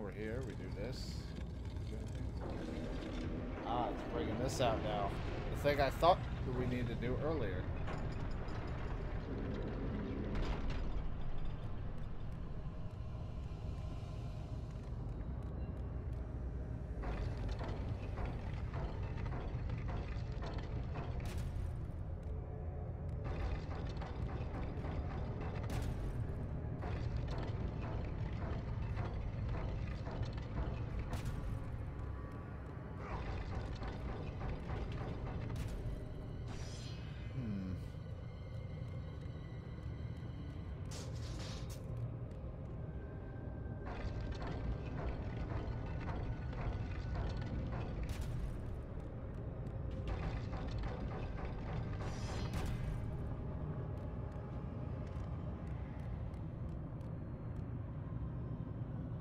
over here. We do this. Ah, it's bringing this out now. The thing I thought that we needed to do earlier.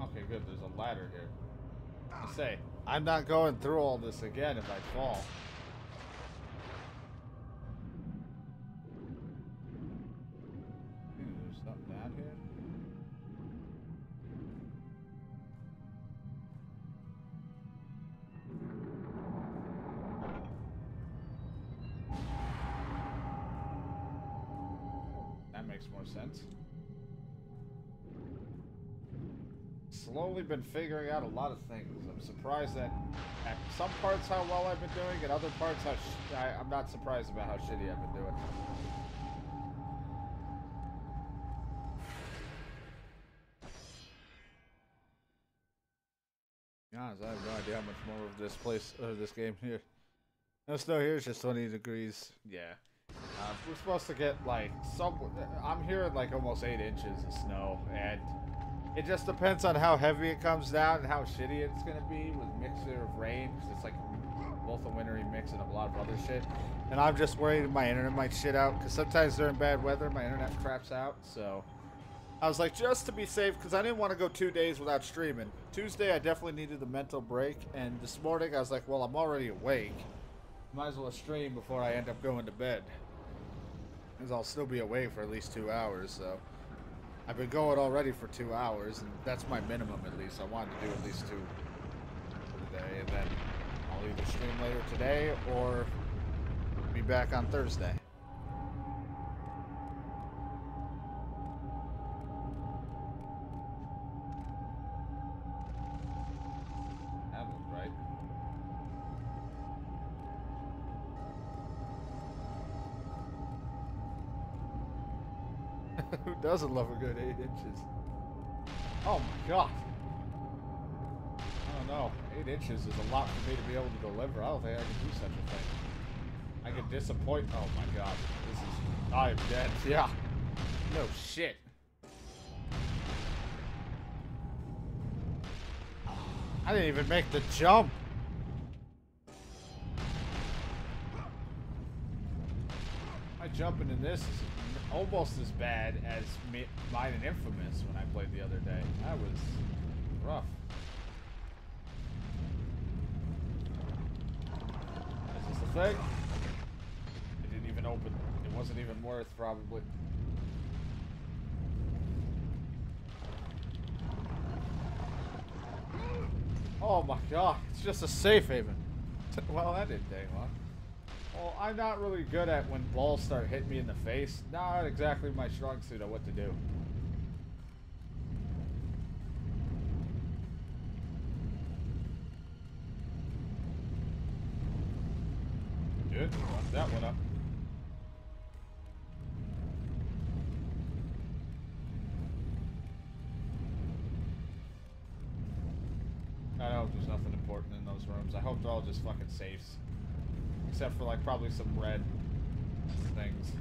Okay, good. There's a ladder here. I say, I'm not going through all this again if I fall. There's something down here. That makes more sense. Slowly been figuring out a lot of things. I'm surprised that at some parts how well I've been doing, and other parts how I'm not surprised about how shitty I've been doing. To be honest, I have no idea how much more of this place or this game here. No snow here. It's just 20 degrees. Yeah. We're supposed to get like I'm hearing like almost 8 inches of snow, and it just depends on how heavy it comes down and how shitty it's going to be with mixture of rain, because it's like both a wintry mix and a lot of other shit. And I'm just worried my internet might shit out, because sometimes during bad weather my internet craps out. So I was like, just to be safe, because I didn't want to go 2 days without streaming. Tuesday I definitely needed the mental break, and this morning I was like, well, I'm already awake. Might as well stream before I end up going to bed, because I'll still be awake for at least 2 hours. So I've been going already for 2 hours, and that's my minimum at least. I wanted to do at least 2 for today, and then I'll either stream later today or be back on Thursday. That was right. Who doesn't love a good 8 inches? Oh my god. I don't know. 8 inches is a lot for me to be able to deliver. I don't think I can do such a thing. I can disappoint. Oh my god. This is... I'm dead. Yeah. No shit. I didn't even make the jump. My jumping in this is almost as bad as mine in Infamous when I played the other day. That was rough. Is this the thing? It didn't even open. It wasn't even worth, probably. Oh my god, it's just a safe haven. Well, that didn't take long. Well, I'm not really good at when balls start hitting me in the face. Not exactly my strong suit on what to do. Good. Lock that one up. I hope there's nothing important in those rooms. I hope they're all just fucking safes. Except for, like, probably some red things.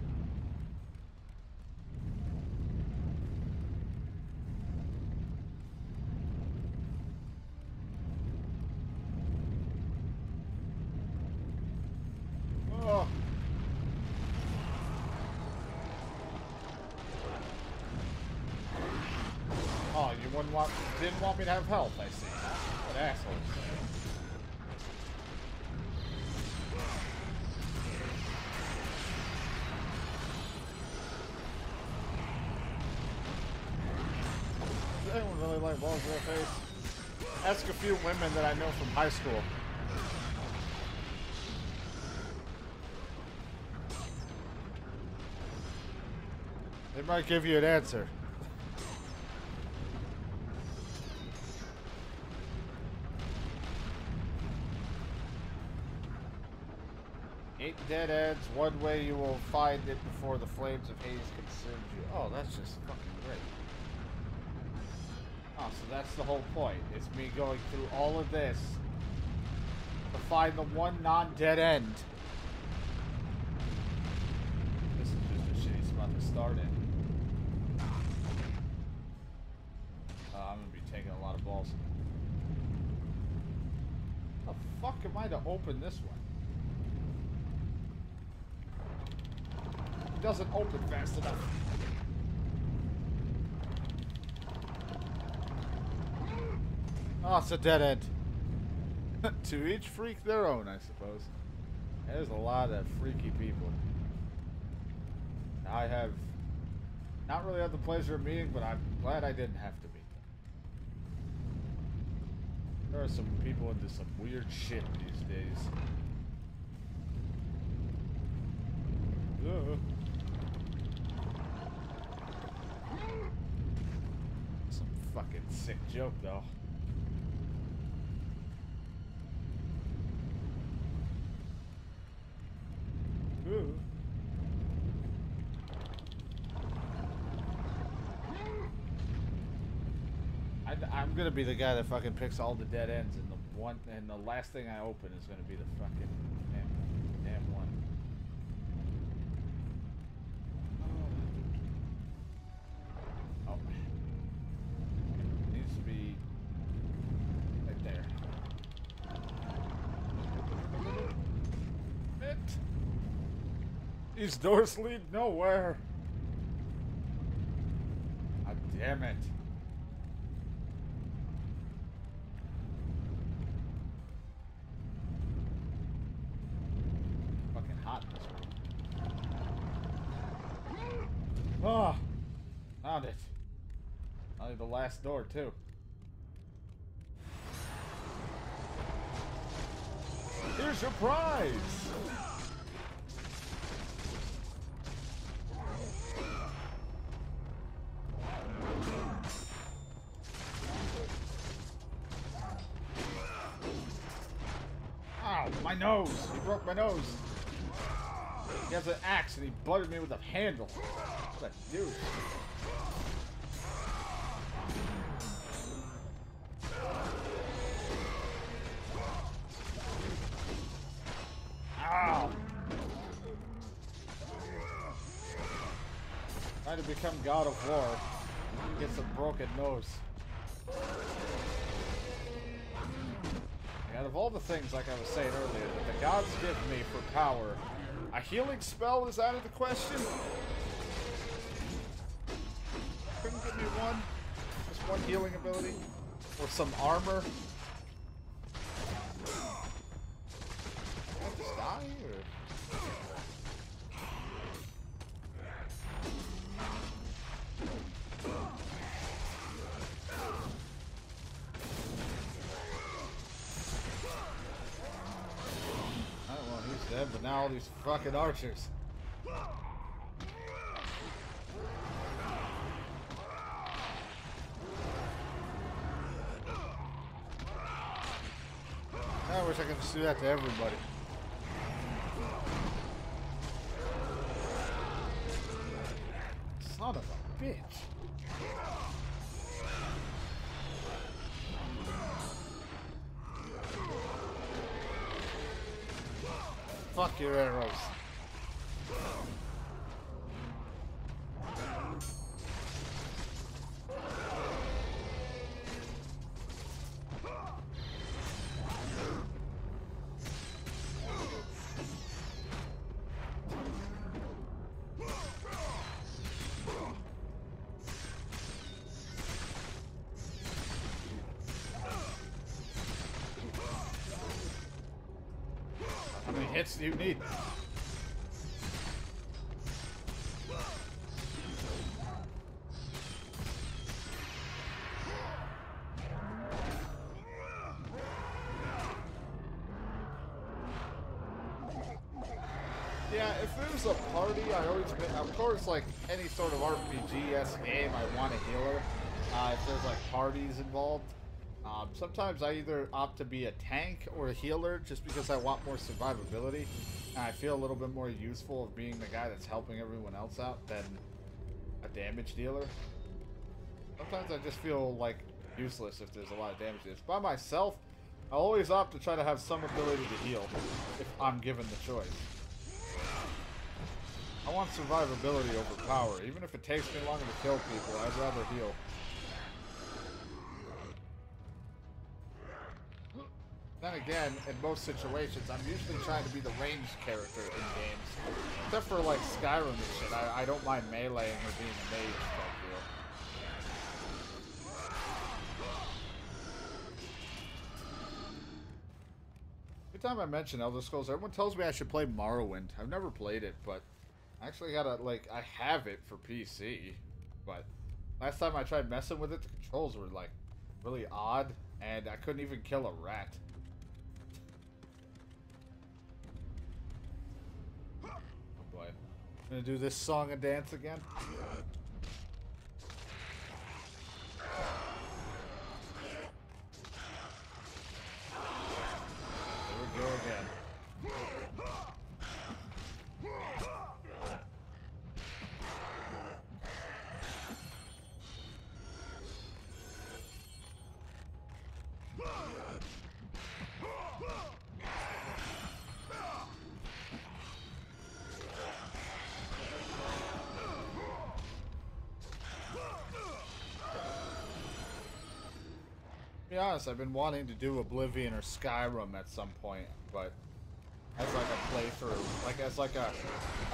Oh. Oh, you didn't want me to have health, I see. What assholes. Does anyone really like balls to their face? Ask a few women that I know from high school. They might give you an answer. Eight dead ends, one way you will find it before the flames of Hades consume you. Oh, that's just fucking great. Oh, so that's the whole point. It's me going through all of this to find the one non-dead end. This is just a shitty spot to start in. I'm gonna be taking a lot of balls. How the fuck am I to open this one? It doesn't open fast enough. Oh, it's a dead end. To each freak their own, I suppose. There's a lot of freaky people. I have not really had the pleasure of meeting, but I'm glad I didn't have to meet them. There are some people into some weird shit these days. Some fucking sick joke, though. Ooh. I'm gonna be the guy that fucking picks all the dead ends, and the last thing I open is gonna be the fucking damn one. Oh, it needs to be right there. These doors lead nowhere. God damn it. Fucking hot in this room. Oh, found it. Only the last door, too. Here's your prize! Ow, my nose! He broke my nose! He has an axe and he buttered me with a handle. What a douche. Ow! Trying to become God of War. He gets a broken nose. Out of all the things, like I was saying earlier, that the gods give me for power, a healing spell is out of the question. Couldn't give me one? Just one healing ability? Or some armor? Did I just die, or...? Dead, but now all these fucking archers. I wish I could just do that to everybody. Son of a bitch. Fuck your arrows. How many hits do you need? Yeah, if there's a party, of course, like any sort of RPG-esque game, I want a healer. If there's like parties involved, sometimes I either opt to be a tank or a healer just because I want more survivability. And I feel a little bit more useful of being the guy that's helping everyone else out than a damage dealer. Sometimes I just feel like useless if there's a lot of damage dealers. By myself, I always opt to try to have some ability to heal if I'm given the choice. I want survivability over power. Even if it takes me longer to kill people, I'd rather heal. Then again, in most situations, I'm usually trying to be the ranged character in games. Except for like Skyrim and shit, I don't mind meleeing or being a mage type deal. Every time I mention Elder Scrolls, everyone tells me I should play Morrowind. I've never played it, but I actually gotta, like, I have it for PC, but last time I tried messing with it, the controls were, like, really odd, and I couldn't even kill a rat. Oh boy. I'm gonna do this song and dance again. Here we go again. To be honest, I've been wanting to do Oblivion or Skyrim at some point, but as like a playthrough, like as like a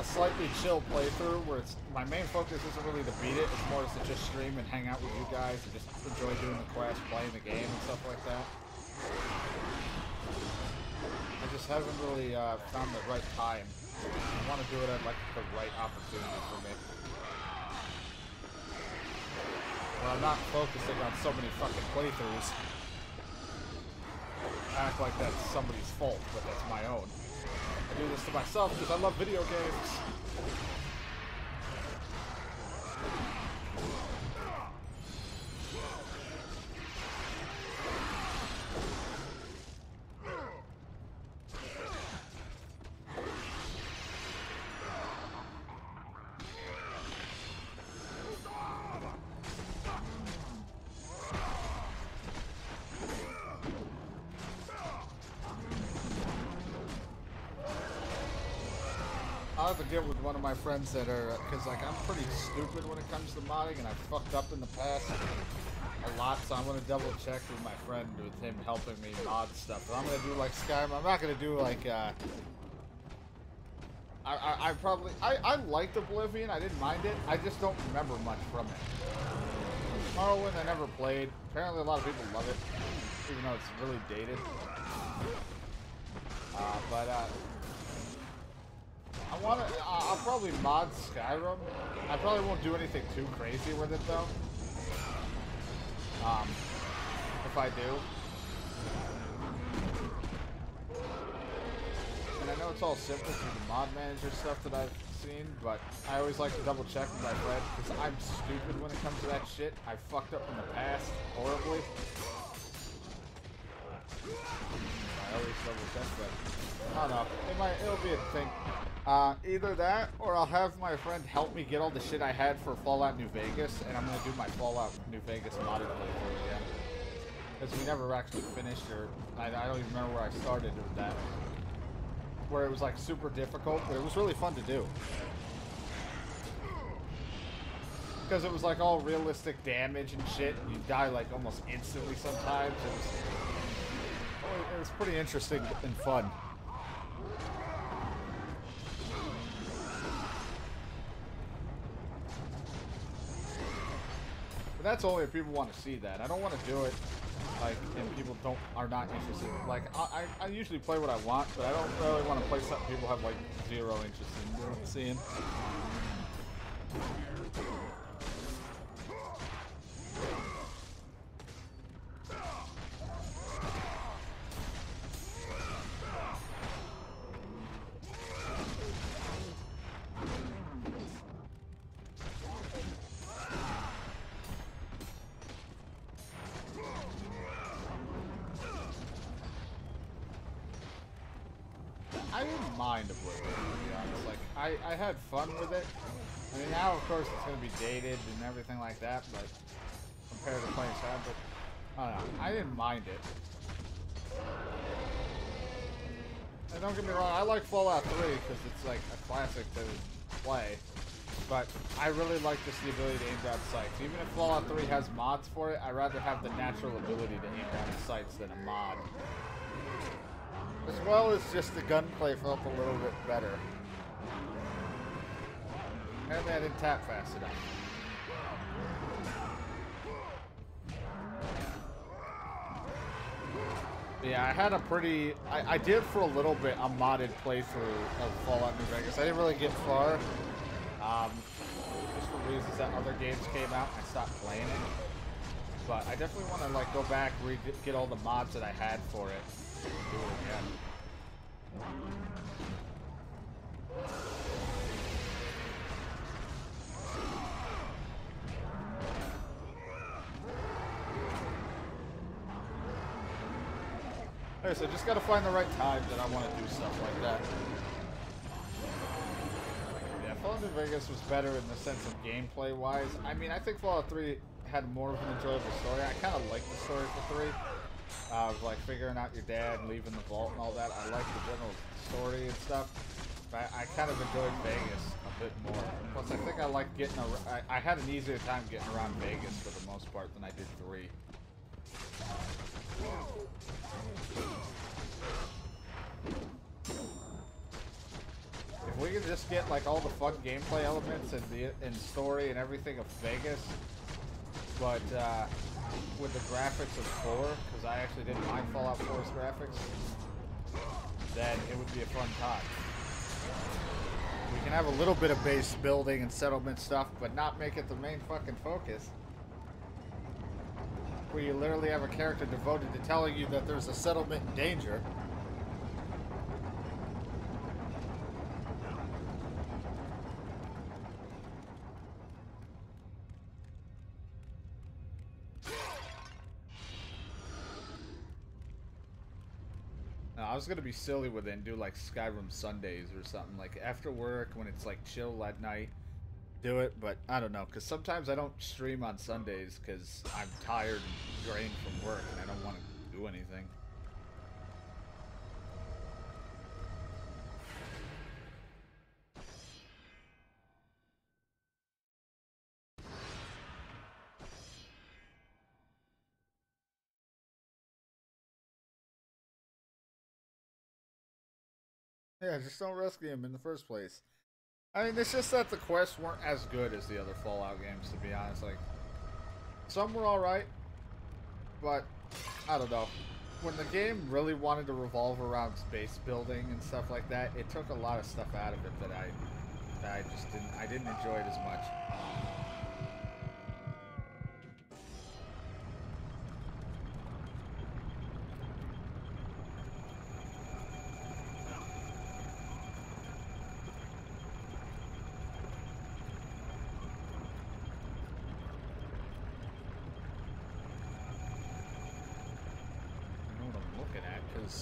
slightly chill playthrough where it's my main focus isn't really to beat it, it's more to just stream and hang out with you guys and just enjoy doing the quest, playing the game and stuff like that. I just haven't really found the right time. I want to do it at like the right opportunity for me. Where I'm not focusing on so many fucking playthroughs. Act like that's somebody's fault, but that's my own. I do this to myself because I love video games. I'll have to get with one of my friends that are, because like I'm pretty stupid when it comes to modding, and I've fucked up in the past a lot, so I'm gonna double check with my friend, with him helping me mod stuff. But I'm gonna do like Skyrim. I'm not gonna do like I liked Oblivion. I didn't mind it. I just don't remember much from it. Morrowind I never played. Apparently a lot of people love it, even though it's really dated. I'll probably mod Skyrim. I probably won't do anything too crazy with it though. If I do. And I know it's all simple through the mod manager stuff that I've seen, but I always like to double check with my friend because I'm stupid when it comes to that shit. I fucked up in the past horribly. I always double check that. I don't know. It'll be a thing. Either that, or I'll have my friend help me get all the shit I had for Fallout New Vegas, and I'm gonna do my Fallout New Vegas modded playthrough again. Because we never actually finished, or I don't even remember where I started with that. Where it was like super difficult, but it was really fun to do. Because it was like all realistic damage and shit, and you die like almost instantly sometimes. It was pretty interesting and fun. But that's only if people want to see that. I don't want to do it like and people are not interested. Like I usually play what I want, but I don't really want to play something people have like zero interest in seeing. I didn't mind Oblivion, to be honest. Like, I had fun with it. I mean, now, of course, it's going to be dated and everything like that, but compared to playing Sad, but I don't know. I didn't mind it. And don't get me wrong, I like Fallout 3 because it's like a classic to play. But I really like just the ability to aim down sights. Even if Fallout 3 has mods for it, I'd rather have the natural ability to aim down sights than a mod. As well as just the gunplay felt a little bit better. And I didn't tap fast enough. Yeah, I had a pretty... I did for a little bit a modded playthrough of Fallout New Vegas. I didn't really get far. Just for reasons that other games came out, I stopped playing it. But I definitely want to like go back, get all the mods that I had for it, do it again. Okay, so just gotta find the right time that I want to do stuff like that. Yeah, Fallout New Vegas was better in the sense of gameplay-wise. I mean, I think Fallout 3 had more of an enjoyable story. I kind of liked the story for 3. Of like figuring out your dad and leaving the vault and all that. I like the general story and stuff. But I kind of enjoyed Vegas a bit more. Plus, I think I like getting I had an easier time getting around Vegas for the most part than I did 3. If we could just get like all the fun gameplay elements and story and everything of Vegas, but with the graphics of 4, because I actually didn't mind Fallout 4's graphics, then it would be a fun time. We can have a little bit of base building and settlement stuff, but not make it the main fucking focus. Where you literally have a character devoted to telling you that there's a settlement in danger. I was gonna be silly with it and do like Skyrim Sundays or something, like after work when it's like chill at night, do it. But I don't know, because sometimes I don't stream on Sundays because I'm tired and drained from work and I don't want to do anything. Yeah, just don't rescue him in the first place. I mean, it's just that the quests weren't as good as the other Fallout games, to be honest. Like, some were alright, but I don't know. When the game really wanted to revolve around space building and stuff like that, it took a lot of stuff out of it that I just didn't enjoy it as much.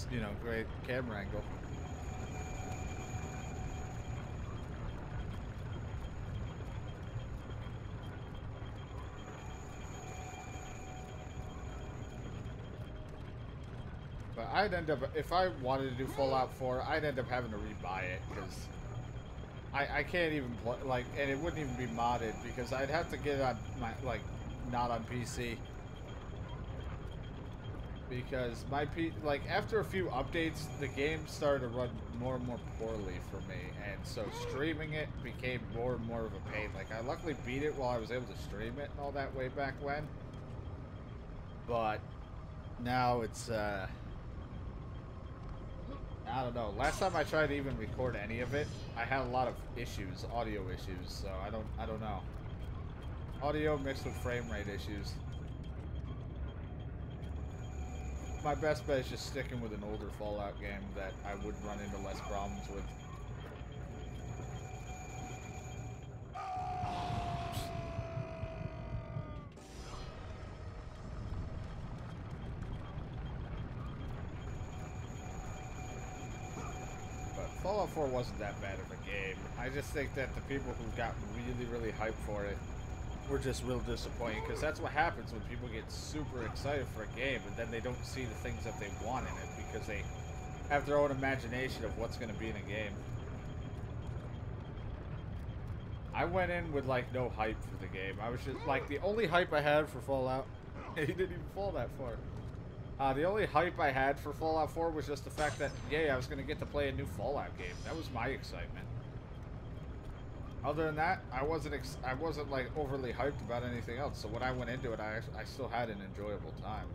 You know, great camera angle. But I'd end up, if I wanted to do Fallout 4, I'd end up having to rebuy it, because I can't even play, like, and it wouldn't even be modded, because I'd have to get it on my, like, not on PC. Because my like after a few updates, the game started to run more and more poorly for me, and so streaming it became more and more of a pain. Like I luckily beat it while I was able to stream it and all that way back when, but now it's I don't know. Last time I tried to even record any of it, I had a lot of issues, audio issues. So I don't know. Audio mixed with frame rate issues. My best bet is just sticking with an older Fallout game that I would run into less problems with. But Fallout 4 wasn't that bad of a game. I just think that the people who got really, really hyped for it were just real disappointing, because that's what happens when people get super excited for a game and then they don't see the things that they want in it because they have their own imagination of what's going to be in a game. I went in with like no hype for the game. I was just like, the only hype I had for Fallout, he didn't even fall that far. The only hype I had for Fallout 4 was just the fact that, yay, I was going to get to play a new Fallout game. That was my excitement. Other than that, I wasn't like overly hyped about anything else. So when I went into it, I still had an enjoyable time.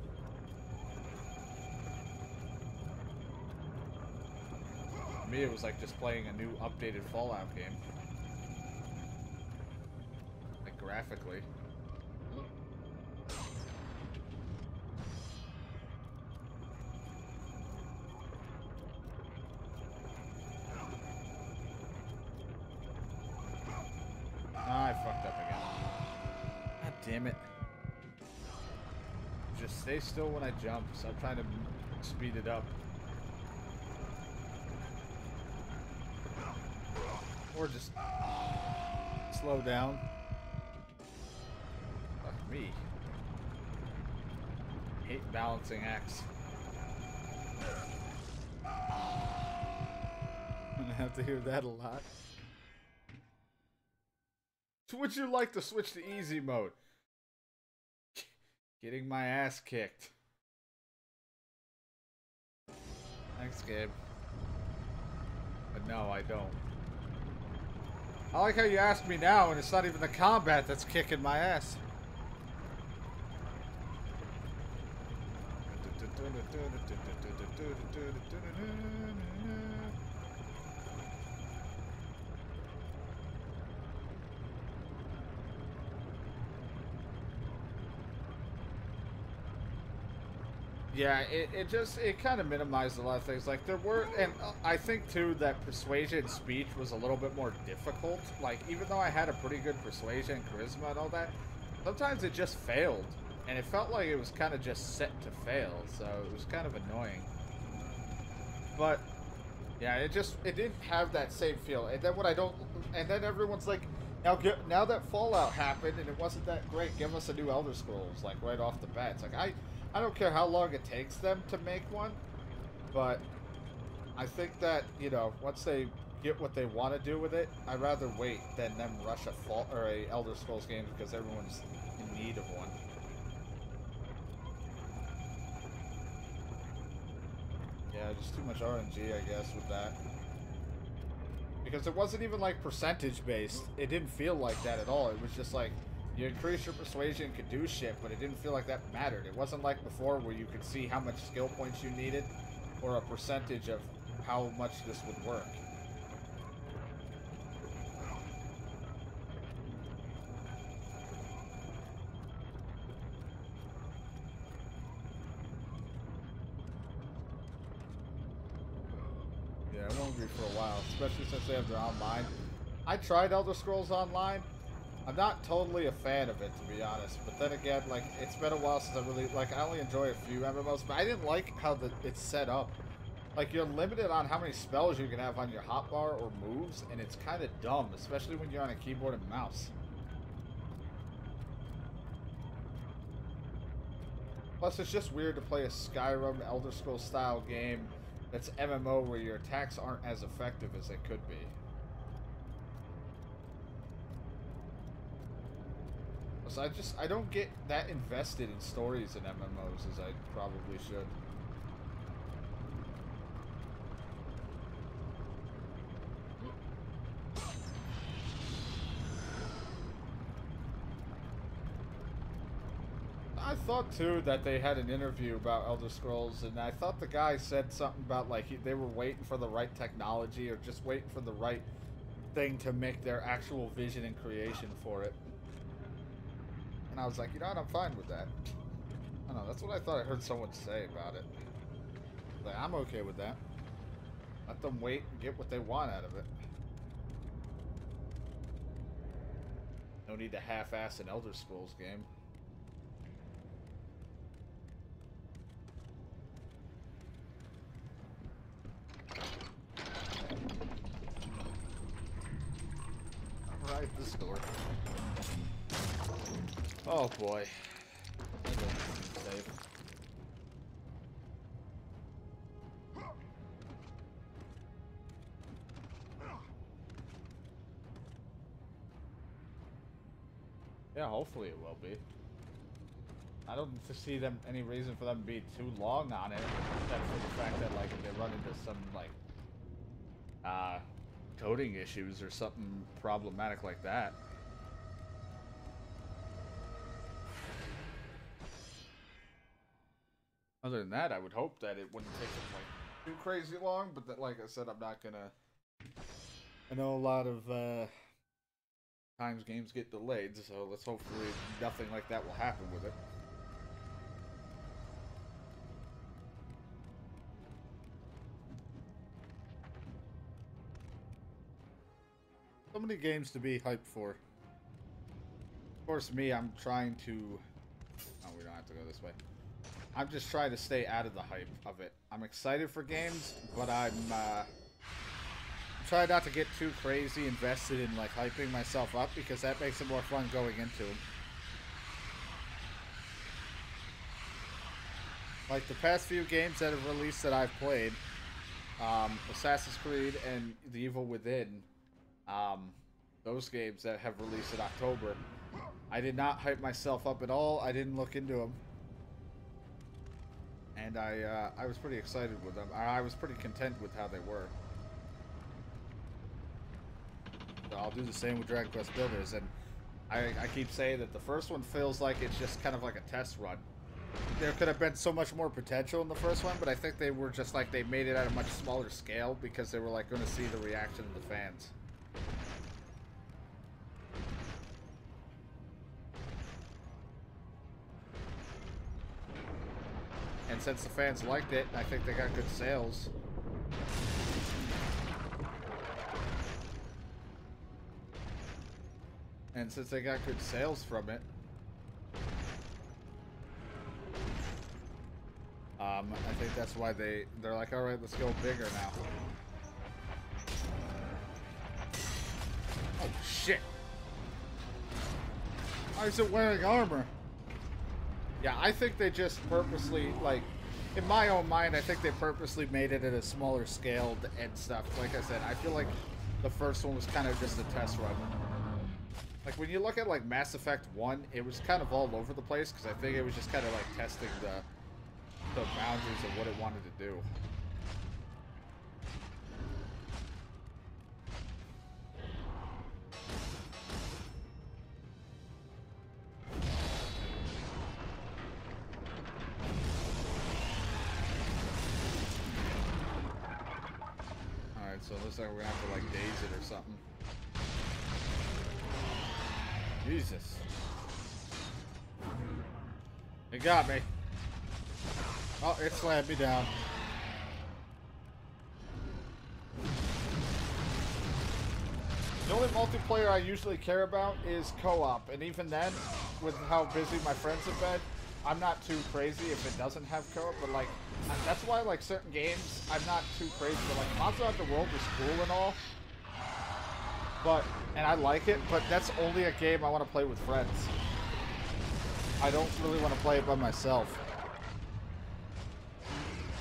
For me, it was like just playing a new updated Fallout game. Like graphically. Ah, I fucked up again. God damn it. Just stay still when I jump. So I'm trying to speed it up. Or just slow down. Fuck me. I hate balancing acts. I'm gonna have to hear that a lot. Would you like to switch to easy mode? Getting my ass kicked. Thanks, Gabe. But no, I don't. I like how you ask me now and it's not even the combat that's kicking my ass. Yeah, it kind of minimized a lot of things. Like there were, and I think too that persuasion speech was a little bit more difficult. Like even though I had a pretty good persuasion, charisma, and all that, sometimes it just failed, and it felt like it was kind of just set to fail. So it was kind of annoying. But yeah, it didn't have that same feel. And then and then everyone's like, now that Fallout happened and it wasn't that great, give us a new Elder Scrolls like right off the bat. It's like I don't care how long it takes them to make one, but I think that, you know, once they get what they want to do with it, I'd rather wait than them rush a Elder Scrolls game because everyone's in need of one. Yeah, just too much RNG, I guess, with that. Because it wasn't even like percentage based. It didn't feel like that at all. It was just like, you increase your persuasion, could do shit, but it didn't feel like that mattered. It wasn't like before where you could see how much skill points you needed or a percentage of how much this would work. Yeah, it won't be for a while, especially since they have their online. I tried Elder Scrolls Online. I'm not totally a fan of it, to be honest. But then again, like, it's been a while since I only enjoy a few MMOs, but I didn't like how it's set up. Like, you're limited on how many spells you can have on your hotbar or moves, and it's kind of dumb, especially when you're on a keyboard and mouse. Plus, it's just weird to play a Skyrim, Elder Scrolls style game that's MMO where your attacks aren't as effective as they could be. So I don't get that invested in stories in MMOs as I probably should. I thought too that they had an interview about Elder Scrolls, and I thought the guy said something about like they were waiting for the right technology or just waiting for the right thing to make their actual vision and creation for it. And I was like, you know what, I'm fine with that. I don't know, that's what I thought I heard someone say about it. Like, I'm okay with that. Let them wait and get what they want out of it. No need to half-ass an Elder Scrolls game. store. Oh boy. Save. Yeah, hopefully it will be. I don't see them any reason for them to be too long on it, except for the fact that like if they run into some like coding issues or something problematic like that. Other than that, I would hope that it wouldn't take them like too crazy long, but that, like I said, I'm not gonna. I know a lot of times games get delayed, so let's hopefully nothing like that will happen with it. So many games to be hyped for. Of course, me, I'm trying to... Oh, we don't have to go this way. I'm just trying to stay out of the hype of it. I'm excited for games, but I'm trying not to get too crazy invested in, like, hyping myself up, because that makes it more fun going into them. Like, the past few games that have released that I've played, Assassin's Creed and The Evil Within, those games that have released in October, I did not hype myself up at all. I didn't look into them. And I was pretty excited with them. I was pretty content with how they were. So I'll do the same with Dragon Quest Builders. And I keep saying that the first one feels like it's just kind of like a test run. There could have been so much more potential in the first one, but I think they were just like, they made it at a much smaller scale because they were like going to see the reaction of the fans. And since the fans liked it, I think they got good sales. And since they got good sales from it, I think that's why they're like, all right, let's go bigger now. Oh shit! Why is it wearing armor? Yeah, I think they just purposely, like, in my own mind, I think they purposely made it at a smaller scale and stuff. Like I said, I feel like the first one was kind of just a test run. Like, when you look at, like, Mass Effect 1, it was kind of all over the place, because I think it was just kind of, like, testing the boundaries of what it wanted to do. Alright, so it looks like we're gonna have to, like, daze it or something. Jesus. It got me. Oh, it slammed me down. The only multiplayer I usually care about is co-op, and even then, with how busy my friends have been, I'm not too crazy if it doesn't have co-op, but like, that's why like certain games, I'm not too crazy, but like Monster Hunter World is cool and all, and I like it, but that's only a game I want to play with friends. I don't really want to play it by myself.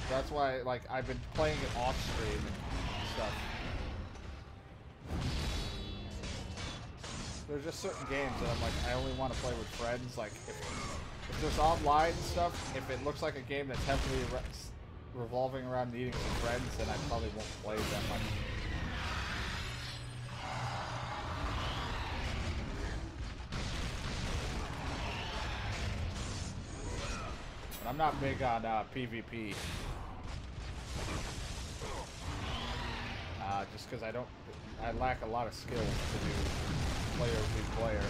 That's why, like, I've been playing it off stream and stuff. There's just certain games that I'm like, I only want to play with friends. Like, if there's online stuff, if it looks like a game that's heavily revolving around needing some friends, then I probably won't play it that much. But I'm not big on PvP. Just because I lack a lot of skills to do player v player.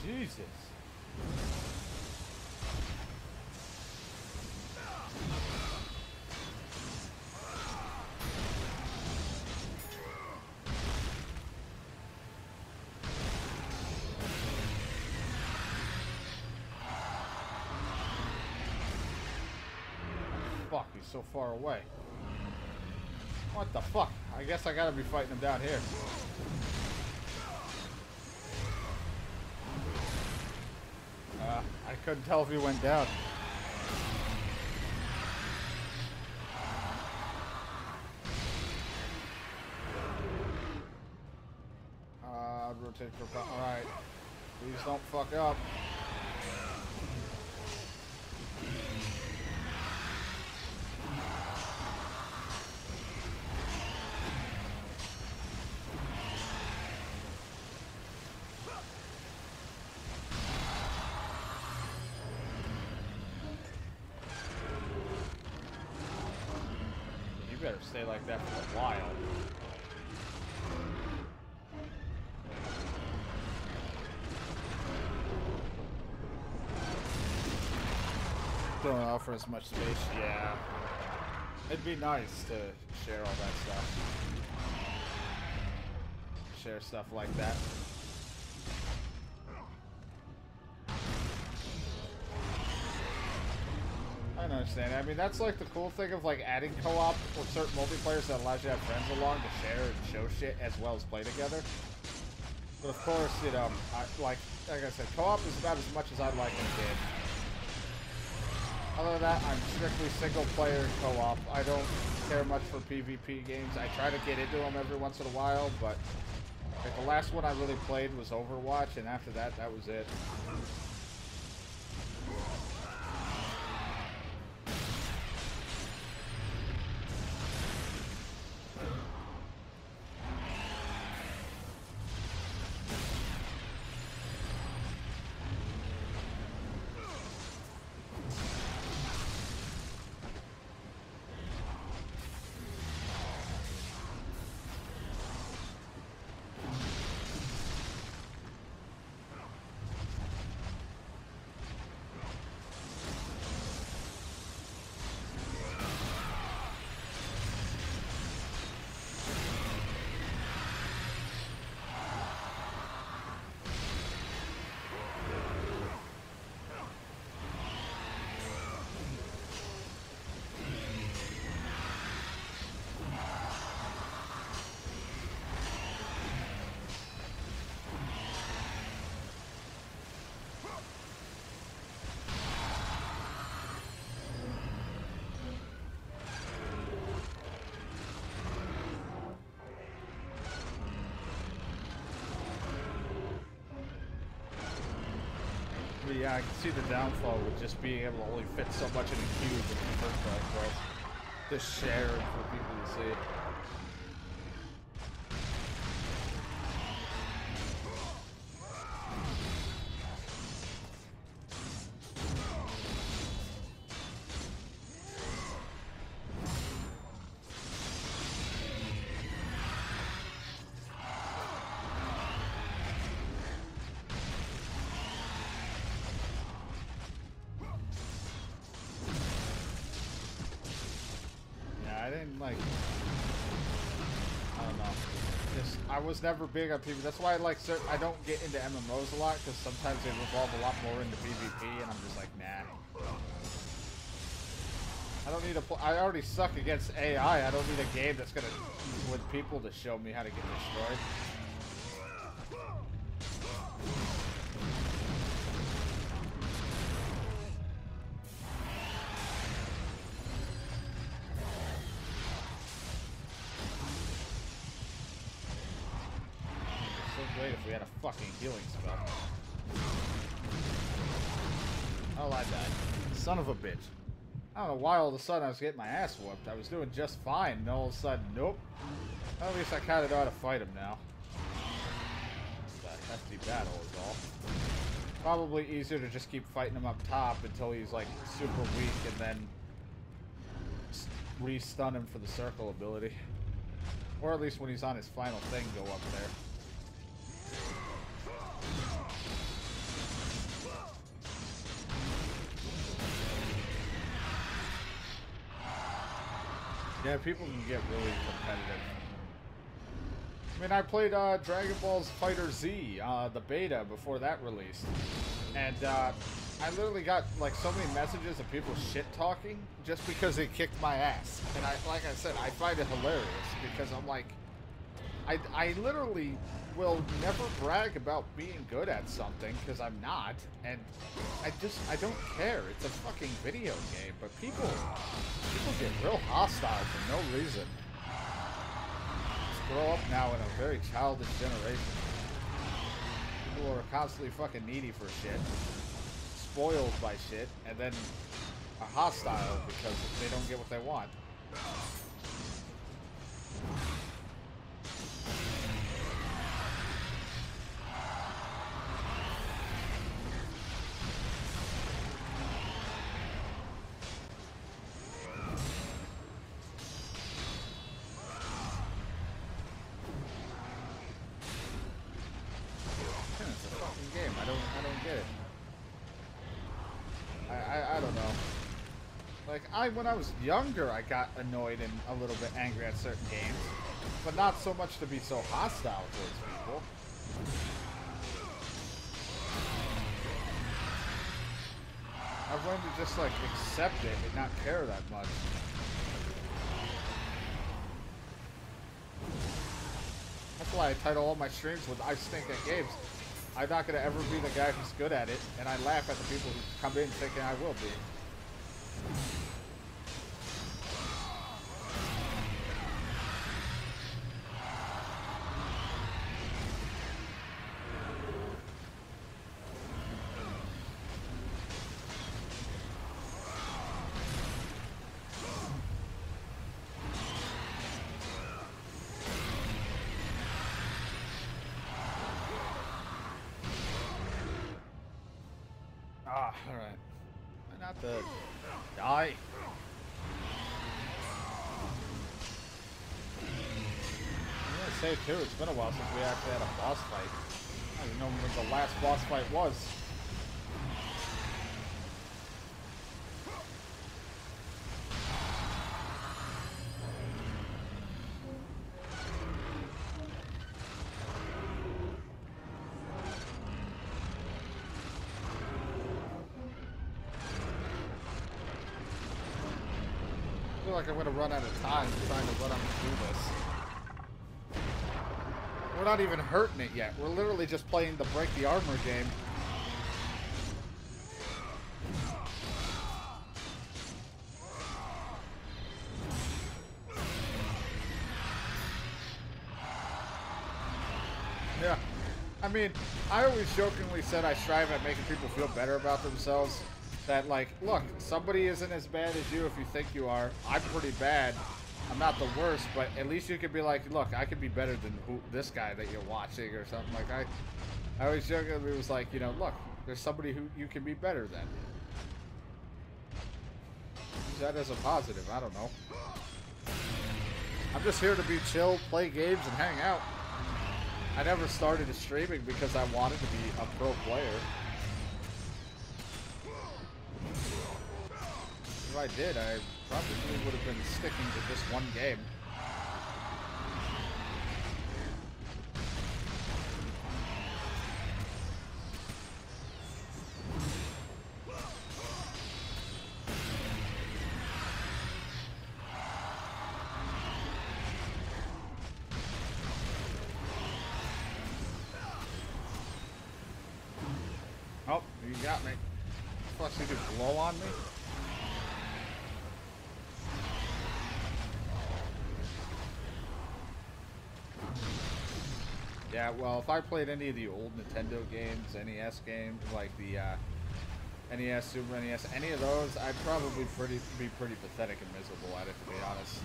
Jesus. Fuck, he's so far away. What the fuck? I guess I gotta be fighting him down here. I couldn't tell if he went down. Rotate for... Alright. Please don't fuck up. You better stay like that for a while. Don't offer as much space. Yeah. It'd be nice to share all that stuff. Share stuff like that. I don't understand. I mean, that's like the cool thing of like adding co-op or certain multiplayers that allows you to have friends along to share and show shit as well as play together. But of course, you know, like I said, co-op is about as much as I'd like in a game. Other than that, I'm strictly single-player co-op. I don't care much for PvP games. I try to get into them every once in a while, but like the last one I really played was Overwatch, and after that, that was it. Yeah, I can see the downfall with just being able to only fit so much in a cube in the first place, bro. Just share it for people to see. I didn't like, I don't know, I was never big on PvP. That's why I don't get into MMOs a lot, because sometimes they revolve a lot more into PvP, and I'm just like, nah. I don't need to I already suck against AI. I don't need a game that's gonna, with people to show me how to get destroyed. Great if we had a fucking healing spell. Oh, I died. Son of a bitch. I don't know why all of a sudden I was getting my ass whooped. I was doing just fine, and all of a sudden, nope. Well, at least I kind of know how to fight him now. It's a hefty battle is all. Probably easier to just keep fighting him up top until he's like super weak and then re-stun him for the circle ability. Or at least when he's on his final thing, go up there. Yeah, people can get really competitive. I mean, I played Dragon Ball Fighter Z, the beta, before that released. And I literally got like so many messages of people shit-talking just because they kicked my ass. And like I said, I find it hilarious because I'm like, I literally will never brag about being good at something because I'm not. And I don't care. It's a fucking video game. But people get real hostile for no reason. Just grow up now in a very childish generation. People are constantly fucking needy for shit, spoiled by shit, and then are hostile because they don't get what they want. When I was younger, I got annoyed and a little bit angry at certain games, but not so much to be so hostile towards people. I've learned to just, like, accept it and not care that much. That's why I title all my streams with I Stink at Games. I'm not going to ever be the guy who's good at it, and I laugh at the people who come in thinking I will be. Alright. Not the... Die! I'm gonna say too, it's been a while since we actually had a boss fight. I don't even know when the last boss fight was. I feel like I'm gonna run out of time trying to run up and do this. We're not even hurting it yet. We're literally just playing the break the armor game. Yeah. I mean, I always jokingly said I strive at making people feel better about themselves. That, like, look, somebody isn't as bad as you if you think you are. I'm pretty bad. I'm not the worst, but at least you could be like, look, I could be better than this guy that you're watching or something. Like, I always jokingly was like, you know, look, there's somebody who you can be better than. Use that as a positive. I don't know. I'm just here to be chill, play games, and hang out. I never started streaming because I wanted to be a pro player. If I did, I probably would have been sticking to just one game. Oh, you got me. Plus you could blow on me? Yeah, well, if I played any of the old Nintendo games, NES games, like the NES, Super NES, any of those, I'd probably be pretty pathetic and miserable at it, to be honest.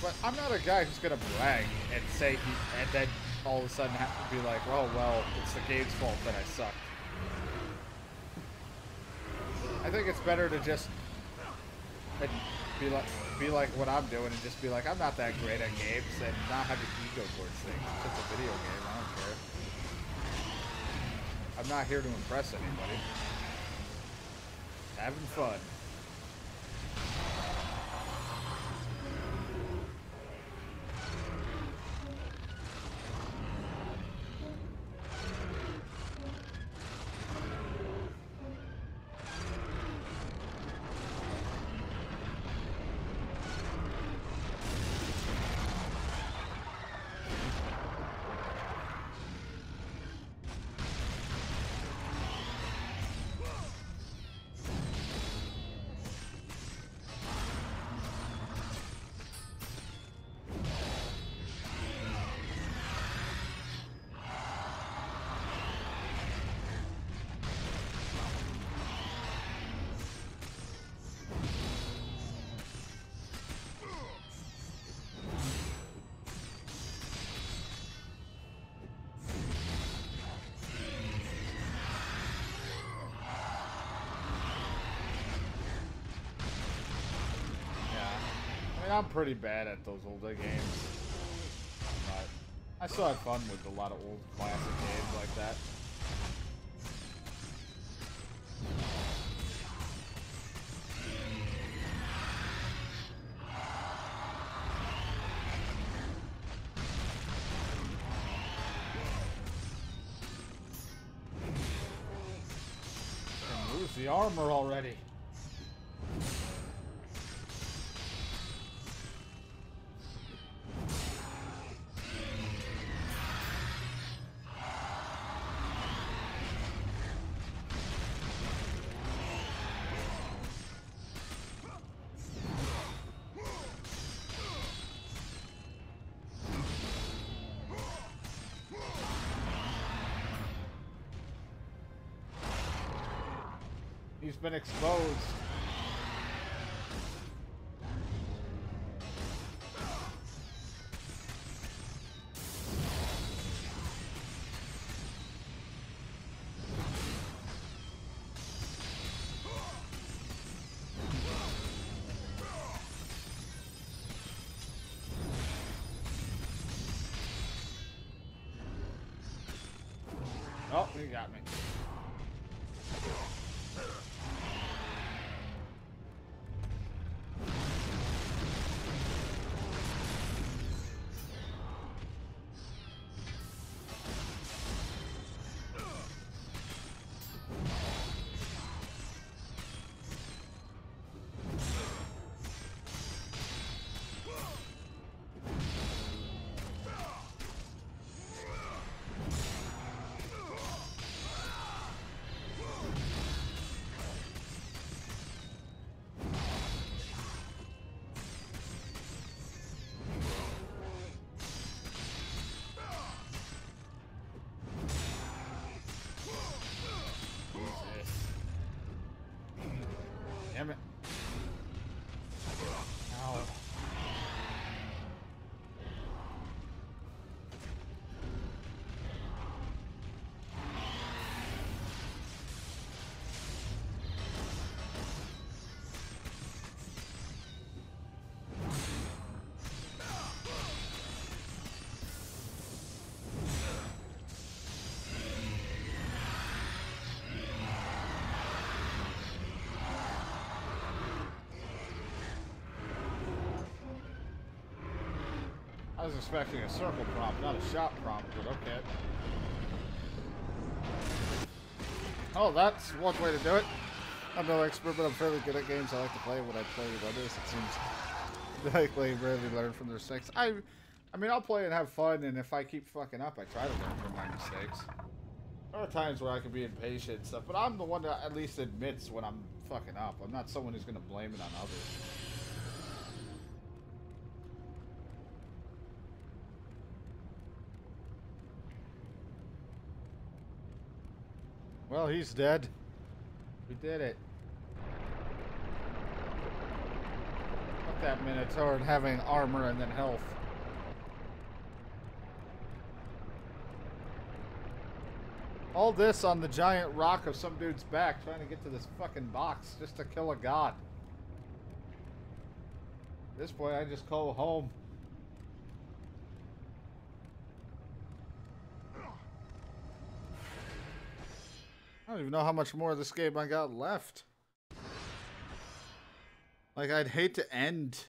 But I'm not a guy who's gonna brag and say and then all of a sudden have to be like, oh well, it's the game's fault that I suck. I think it's better to just be like what I'm doing and just be like, I'm not that great at games, and not have an ego towards things. It's just a video game, I don't care. I'm not here to impress anybody. Having fun. I'm pretty bad at those older games, but I still had fun with a lot of old classic games like that. And lose the armor already. He's been exposed. Oh, he got me. Damn it. Ow. I was expecting a circle prompt, not a shot prompt, but okay. Oh, that's one way to do it. I'm no expert, but I'm fairly good at games I like to play. When I play with others, it seems like they rarely learn from their mistakes. I mean, I'll play and have fun, and if I keep fucking up, I try to learn from my mistakes. There are times where I can be impatient and stuff, but I'm the one that at least admits when I'm fucking up. I'm not someone who's going to blame it on others. Well, he's dead. We did it. Fuck that Minotaur and having armor and then health. All this on the giant rock of some dude's back trying to get to this fucking box just to kill a god. At this point, I just go home. I don't even know how much more of this game I got left. Like, I'd hate to end